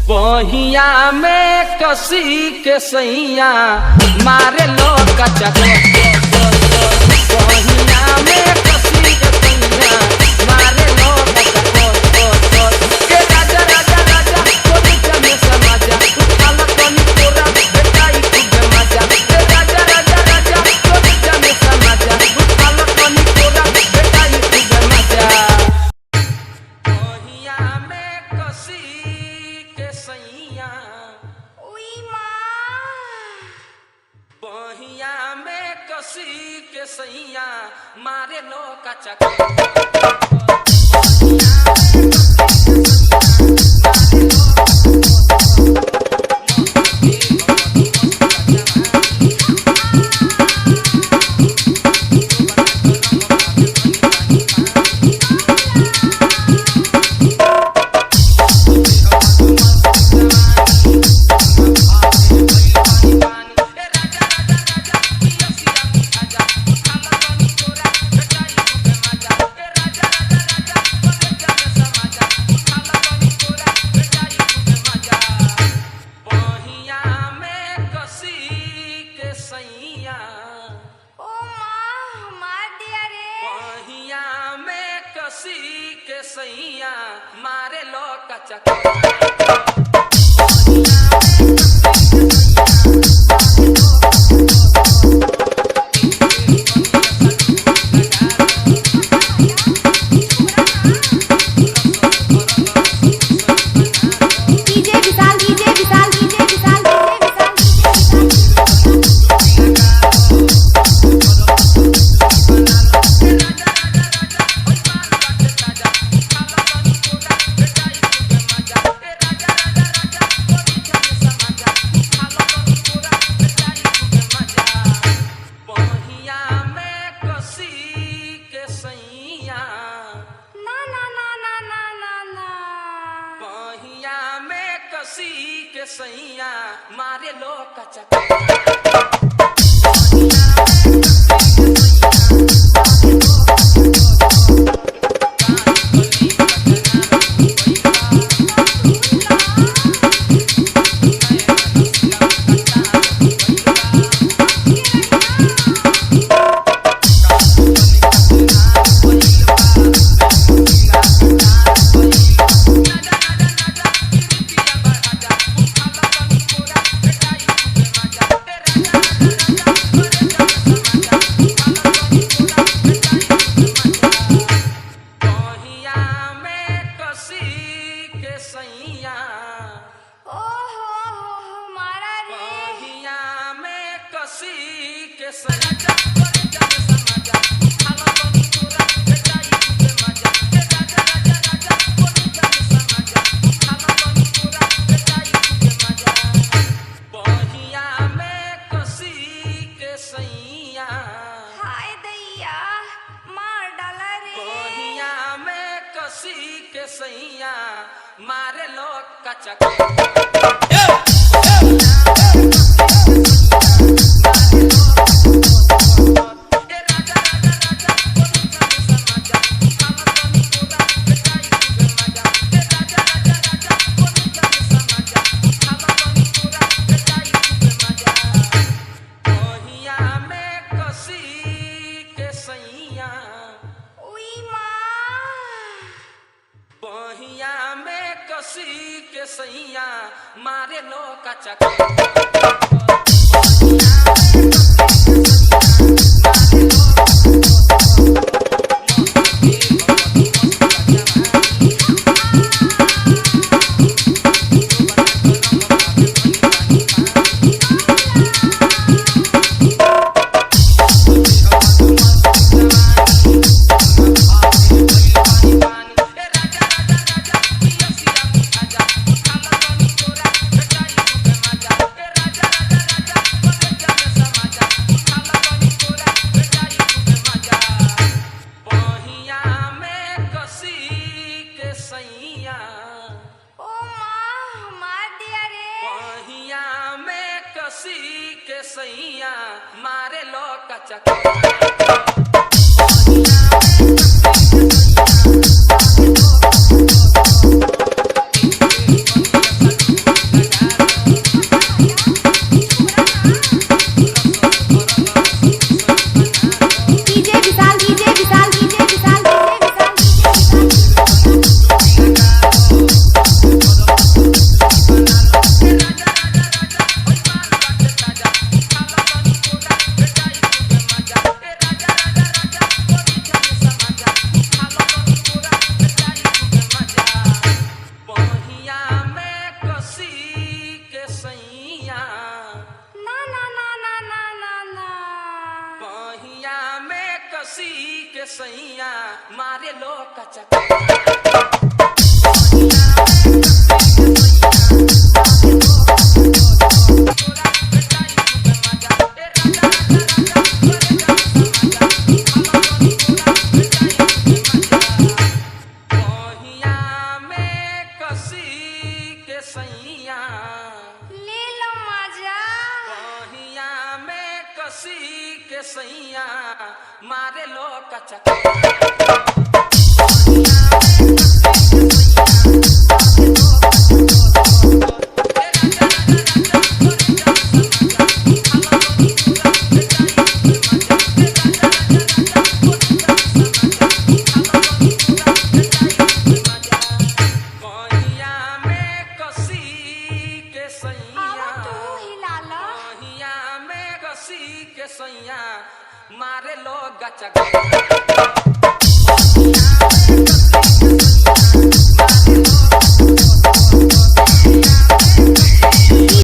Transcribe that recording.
बहिया में कसी के सैया मारे लो कचा बहिया में कसी के सैया मारे लो के राजा राजा राजा कोई जमे समाजा उठाल कोनी पूरा बेटाई खूब मजा के राजा राजा राजा कोई जमे समाजा उठाल कोनी पूरा बेटाई खूब मजा बहिया में कसी के सैया बहिया में कसी के सैया मारे लो कचा के सैया मारे लो कचा के सैया मारे लो कचा के सैया मारे लो कचा बहिया में कसी के सैया मारे लो कचा के सैया मारे लो कचा मारे लो कचा के सैया मारे लो कचा के सैया मारे लो गचा